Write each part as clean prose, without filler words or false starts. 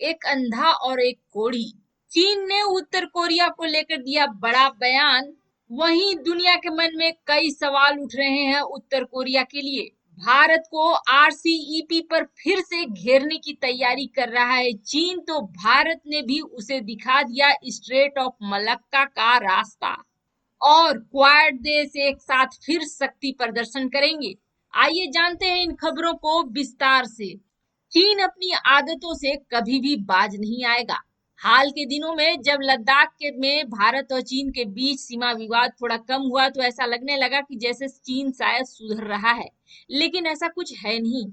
एक अंधा और एक कोढ़ी। चीन ने उत्तर कोरिया को लेकर दिया बड़ा बयान। वहीं दुनिया के मन में कई सवाल उठ रहे हैं उत्तर कोरिया के लिए। भारत को आरसीईपी पर फिर से घेरने की तैयारी कर रहा है चीन, तो भारत ने भी उसे दिखा दिया स्ट्रेट ऑफ मलक्का का रास्ता और क्वाड देश एक साथ फिर शक्ति प्रदर्शन करेंगे। आइए जानते हैं इन खबरों को विस्तार से। चीन अपनी आदतों से कभी भी बाज नहीं आएगा। हाल के दिनों में जब लद्दाख के में भारत और चीन के बीच सीमा विवाद थोड़ा कम हुआ तो ऐसा लगने लगा कि जैसे चीन शायद सुधर रहा है, लेकिन ऐसा कुछ है नहीं।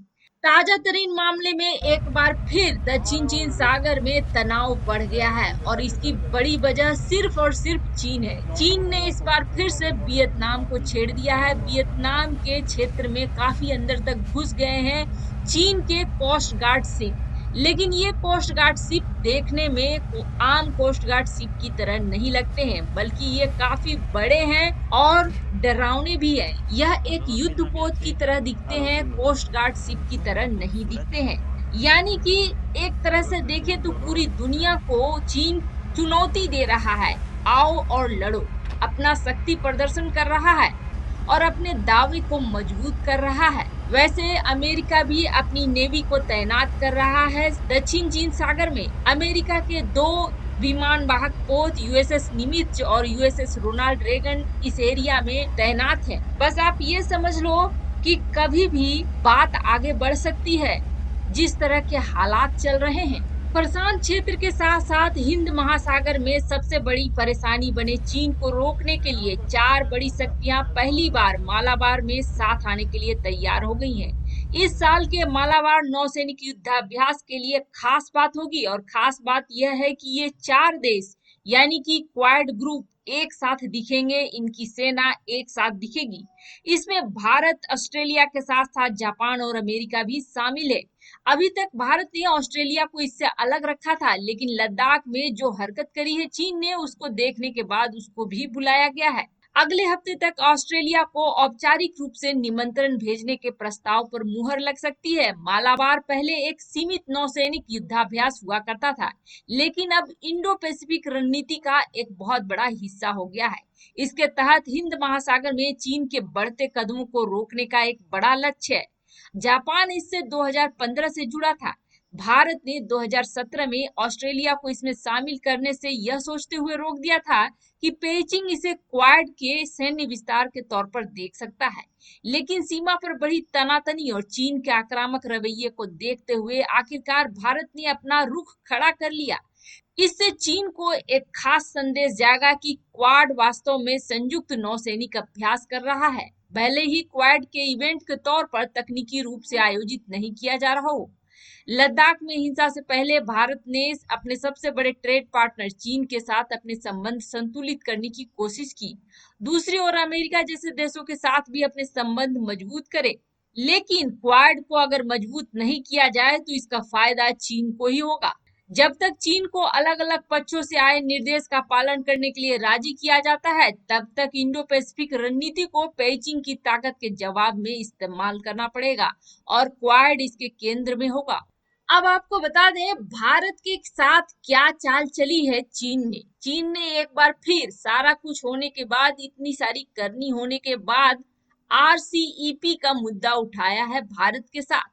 ताजा तरीन मामले में एक बार फिर दक्षिण चीन सागर में तनाव बढ़ गया है और इसकी बड़ी वजह सिर्फ और सिर्फ चीन है। चीन ने इस बार फिर से वियतनाम को छेड़ दिया है। वियतनाम के क्षेत्र में काफी अंदर तक घुस गए हैं चीन के कोस्ट गार्ड शिप, लेकिन ये कोस्ट गार्ड शिप देखने में आम कोस्ट गार्ड शिप की तरह नहीं लगते हैं, बल्कि ये काफी बड़े हैं और डरावने भी हैं। यह एक युद्ध पोत की तरह दिखते हैं, कोस्ट गार्ड शिप की तरह नहीं दिखते हैं। यानी कि एक तरह से देखें तो पूरी दुनिया को चीन चुनौती दे रहा है, आओ और लड़ो। अपना शक्ति प्रदर्शन कर रहा है और अपने दावे को मजबूत कर रहा है। वैसे अमेरिका भी अपनी नेवी को तैनात कर रहा है दक्षिण चीन सागर में। अमेरिका के 2 विमान वाहक पोत यूएसएस निमित्ज और यूएसएस रोनाल्ड रेगन इस एरिया में तैनात है। बस आप ये समझ लो कि कभी भी बात आगे बढ़ सकती है जिस तरह के हालात चल रहे हैं। प्रशांत क्षेत्र के साथ साथ हिंद महासागर में सबसे बड़ी परेशानी बने चीन को रोकने के लिए 4 बड़ी शक्तियां पहली बार मालाबार में साथ आने के लिए तैयार हो गई हैं। इस साल के मालाबार नौसैनिक युद्धाभ्यास के लिए खास बात होगी और खास बात यह है कि ये 4 देश यानी कि क्वाड ग्रुप एक साथ दिखेंगे, इनकी सेना एक साथ दिखेगी। इसमें भारत, ऑस्ट्रेलिया के साथ साथ जापान और अमेरिका भी शामिल है। अभी तक भारत ने ऑस्ट्रेलिया को इससे अलग रखा था, लेकिन लद्दाख में जो हरकत करी है चीन ने, उसको देखने के बाद उसको भी बुलाया गया है। अगले हफ्ते तक ऑस्ट्रेलिया को औपचारिक रूप से निमंत्रण भेजने के प्रस्ताव पर मुहर लग सकती है। मालाबार पहले एक सीमित नौसैनिक युद्धाभ्यास हुआ करता था, लेकिन अब इंडो पैसिफिक रणनीति का एक बहुत बड़ा हिस्सा हो गया है। इसके तहत हिंद महासागर में चीन के बढ़ते कदमों को रोकने का एक बड़ा लक्ष्य है। जापान इससे 2015 से जुड़ा था। भारत ने 2017 में ऑस्ट्रेलिया को इसमें शामिल करने से यह सोचते हुए रोक दिया था कि पेइचिंग इसे क्वाड के सैन्य विस्तार के तौर पर देख सकता है, लेकिन सीमा पर बढ़ी तनातनी और चीन के आक्रामक रवैये को देखते हुए आखिरकार भारत ने अपना रुख खड़ा कर लिया। इससे चीन को एक खास संदेश जाएगा कि क्वाड वास्तव में संयुक्त नौसैनिक अभ्यास कर रहा है, भले ही क्वाड के इवेंट के तौर पर तकनीकी रूप से आयोजित नहीं किया जा रहा हो। लद्दाख में हिंसा से पहले भारत ने अपने सबसे बड़े ट्रेड पार्टनर चीन के साथ अपने संबंध संतुलित करने की कोशिश की। दूसरी ओर अमेरिका जैसे देशों के साथ भी अपने संबंध मजबूत करे, लेकिन क्वाड को अगर मजबूत नहीं किया जाए तो इसका फायदा चीन को ही होगा। जब तक चीन को अलग अलग पक्षों से आए निर्देश का पालन करने के लिए राजी किया जाता है, तब तक इंडो पैसिफिक रणनीति को पेइचिंग की ताकत के जवाब में इस्तेमाल करना पड़ेगा और क्वाड इसके केंद्र में होगा। अब आपको बता दें भारत के साथ क्या चाल चली है चीन ने एक बार फिर सारा कुछ होने के बाद, इतनी सारी करनी होने के बाद आरसीईपी का मुद्दा उठाया है भारत के साथ।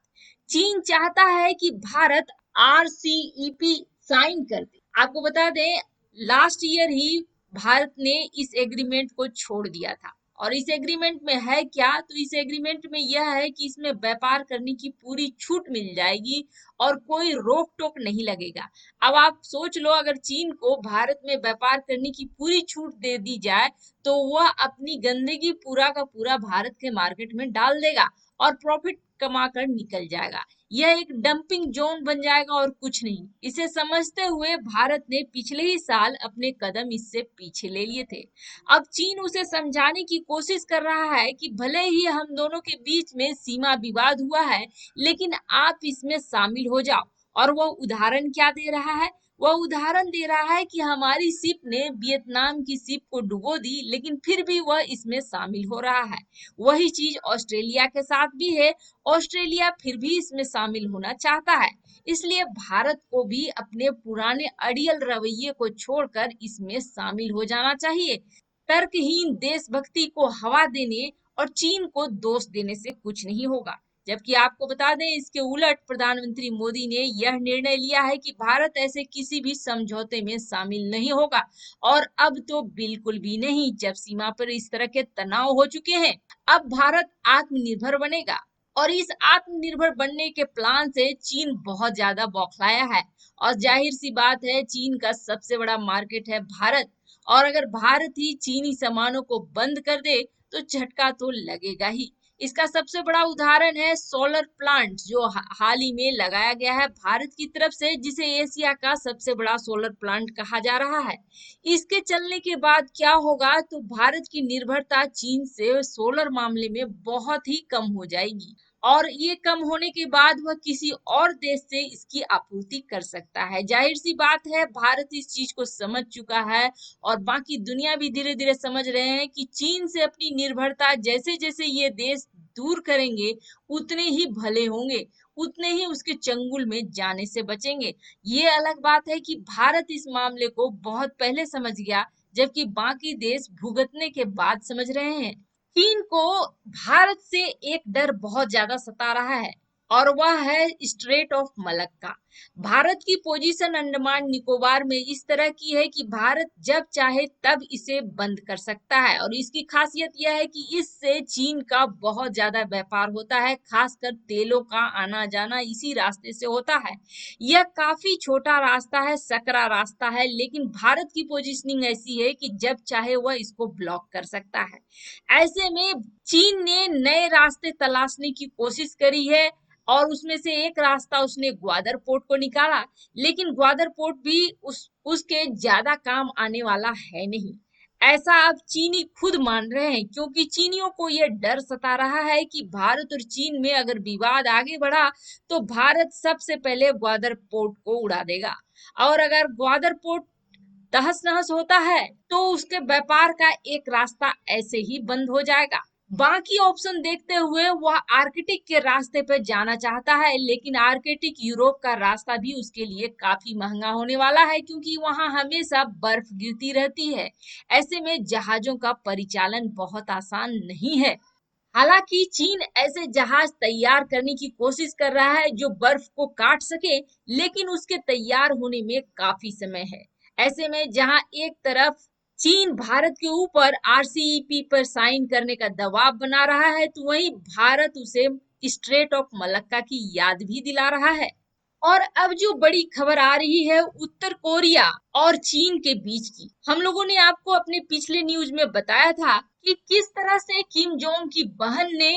चीन चाहता है कि भारत आरसीईपी साइन कर दे। आपको बता दें लास्ट ईयर ही भारत ने इस एग्रीमेंट को छोड़ दिया था और इस एग्रीमेंट में है क्या, तो इस एग्रीमेंट में यह है कि इसमें व्यापार करने की पूरी छूट मिल जाएगी और कोई रोक टोक नहीं लगेगा। अब आप सोच लो अगर चीन को भारत में व्यापार करने की पूरी छूट दे दी जाए तो वह अपनी गंदगी पूरा का पूरा भारत के मार्केट में डाल देगा और प्रॉफिट कमा कर निकल जाएगा। यह एक डंपिंग जोन बन जाएगा और कुछ नहीं। इसे समझते हुए भारत ने पिछले ही साल अपने कदम इससे पीछे ले लिए थे। अब चीन उसे समझाने की कोशिश कर रहा है कि भले ही हम दोनों के बीच में सीमा विवाद हुआ है, लेकिन आप इसमें शामिल हो जाओ। और वो उदाहरण क्या दे रहा है? वह उदाहरण दे रहा है कि हमारी शिप ने वियतनाम की शिप को डुबो दी, लेकिन फिर भी वह इसमें शामिल हो रहा है। वही चीज ऑस्ट्रेलिया के साथ भी है। ऑस्ट्रेलिया फिर भी इसमें शामिल होना चाहता है। इसलिए भारत को भी अपने पुराने अड़ियल रवैये को छोड़कर इसमें शामिल हो जाना चाहिए। तर्कहीन देशभक्ति को हवा देने और चीन को दोष देने से कुछ नहीं होगा। जबकि आपको बता दें, इसके उलट प्रधानमंत्री मोदी ने यह निर्णय लिया है कि भारत ऐसे किसी भी समझौते में शामिल नहीं होगा, और अब तो बिल्कुल भी नहीं, जब सीमा पर इस तरह के तनाव हो चुके हैं। अब भारत आत्मनिर्भर बनेगा, और इस आत्मनिर्भर बनने के प्लान से चीन बहुत ज्यादा बौखलाया है। और जाहिर सी बात है, चीन का सबसे बड़ा मार्केट है भारत, और अगर भारत ही चीनी सामानों को बंद कर दे तो झटका तो लगेगा ही। इसका सबसे बड़ा उदाहरण है सोलर प्लांट, जो हाल ही में लगाया गया है भारत की तरफ से, जिसे एशिया का सबसे बड़ा सोलर प्लांट कहा जा रहा है। इसके चलने के बाद क्या होगा, तो भारत की निर्भरता चीन से सोलर मामले में बहुत ही कम हो जाएगी, और ये कम होने के बाद वह किसी और देश से इसकी आपूर्ति कर सकता है। जाहिर सी बात है, भारत इस चीज को समझ चुका है, और बाकी दुनिया भी धीरे धीरे समझ रहे हैं कि चीन से अपनी निर्भरता जैसे जैसे ये देश दूर करेंगे, उतने ही भले होंगे, उतने ही उसके चंगुल में जाने से बचेंगे। ये अलग बात है कि भारत इस मामले को बहुत पहले समझ गया, जबकि बाकी देश भुगतने के बाद समझ रहे हैं। चीन को भारत से एक डर बहुत ज्यादा सता रहा है, और वह है स्ट्रेट ऑफ मलक्का। भारत की पोजीशन अंडमान निकोबार में इस तरह की है कि भारत जब चाहे तब इसे बंद कर सकता है, और इसकी खासियत यह है कि इससे चीन का बहुत ज्यादा व्यापार होता है, खासकर तेलों का आना जाना इसी रास्ते से होता है। यह काफी छोटा रास्ता है, सकरा रास्ता है, लेकिन भारत की पोजीशनिंग ऐसी है कि जब चाहे वह इसको ब्लॉक कर सकता है। ऐसे में चीन ने नए रास्ते तलाशने की कोशिश करी है, और उसमें से एक रास्ता उसने ग्वादर पोर्ट को निकाला, लेकिन ग्वादर पोर्ट भी उसके ज्यादा काम आने वाला है नहीं। ऐसा अब चीनी खुद मान रहे हैं, क्योंकि चीनियों को यह डर सता रहा है कि भारत और चीन में अगर विवाद आगे बढ़ा तो भारत सबसे पहले ग्वादर पोर्ट को उड़ा देगा, और अगर ग्वादर पोर्ट तहस नहस होता है तो उसके व्यापार का एक रास्ता ऐसे ही बंद हो जाएगा। बाकी ऑप्शन देखते हुए वह आर्कटिक के रास्ते पर जाना चाहता है, लेकिन आर्कटिक यूरोप का रास्ता भी उसके लिए काफी महंगा होने वाला है, क्योंकि वहां हमेशा बर्फ गिरती रहती है। ऐसे में जहाजों का परिचालन बहुत आसान नहीं है। हालांकि चीन ऐसे जहाज तैयार करने की कोशिश कर रहा है जो बर्फ को काट सके, लेकिन उसके तैयार होने में काफी समय है। ऐसे में जहां एक तरफ चीन भारत के ऊपर आरसीईपी पर साइन करने का दबाव बना रहा है, तो वहीं भारत उसे स्ट्रेट ऑफ मलक्का की याद भी दिला रहा है। और अब जो बड़ी खबर आ रही है उत्तर कोरिया और चीन के बीच की, हम लोगों ने आपको अपने पिछले न्यूज में बताया था कि किस तरह से किम जोंग की बहन ने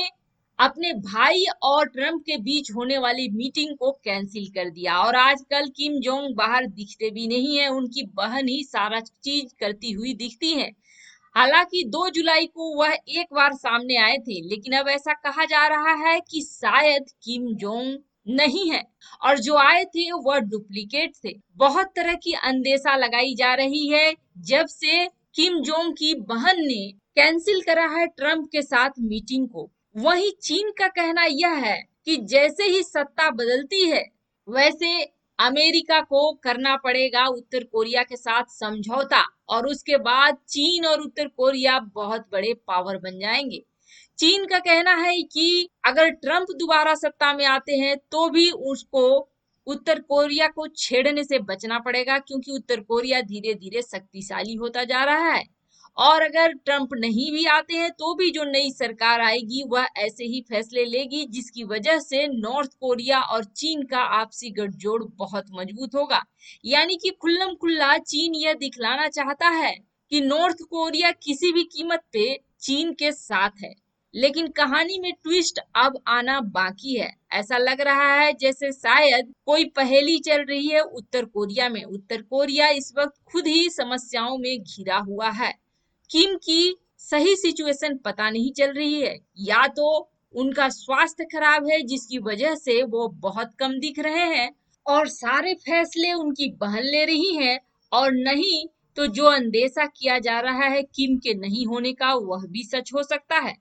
अपने भाई और ट्रम्प के बीच होने वाली मीटिंग को कैंसिल कर दिया, और आजकल किम जोंग बाहर दिखते भी नहीं है, उनकी बहन ही सारा चीज करती हुई दिखती है। हालांकि 2 जुलाई को वह एक बार सामने आए थे, लेकिन अब ऐसा कहा जा रहा है कि शायद किम जोंग नहीं है, और जो आए थे वह डुप्लीकेट थे। बहुत तरह की अंदेशा लगाई जा रही है जब से किम जोंग की बहन ने कैंसिल करा है ट्रम्प के साथ मीटिंग को। वहीं चीन का कहना यह है कि जैसे ही सत्ता बदलती है, वैसे अमेरिका को करना पड़ेगा उत्तर कोरिया के साथ समझौता, और उसके बाद चीन और उत्तर कोरिया बहुत बड़े पावर बन जाएंगे। चीन का कहना है कि अगर ट्रम्प दोबारा सत्ता में आते हैं तो भी उसको उत्तर कोरिया को छेड़ने से बचना पड़ेगा, क्योंकि उत्तर कोरिया धीरे धीरे शक्तिशाली होता जा रहा है। और अगर ट्रम्प नहीं भी आते हैं तो भी जो नई सरकार आएगी वह ऐसे ही फैसले लेगी, जिसकी वजह से नॉर्थ कोरिया और चीन का आपसी गठजोड़ बहुत मजबूत होगा। यानी कि खुल्लम खुल्ला चीन यह दिखलाना चाहता है कि नॉर्थ कोरिया किसी भी कीमत पे चीन के साथ है। लेकिन कहानी में ट्विस्ट अब आना बाकी है। ऐसा लग रहा है जैसे शायद कोई पहेली चल रही है उत्तर कोरिया में। उत्तर कोरिया इस वक्त खुद ही समस्याओं में घिरा हुआ है। किम की सही सिचुएशन पता नहीं चल रही है, या तो उनका स्वास्थ्य खराब है जिसकी वजह से वो बहुत कम दिख रहे हैं, और सारे फैसले उनकी बहन ले रही है, और नहीं तो जो अंदेशा किया जा रहा है किम के नहीं होने का, वह भी सच हो सकता है।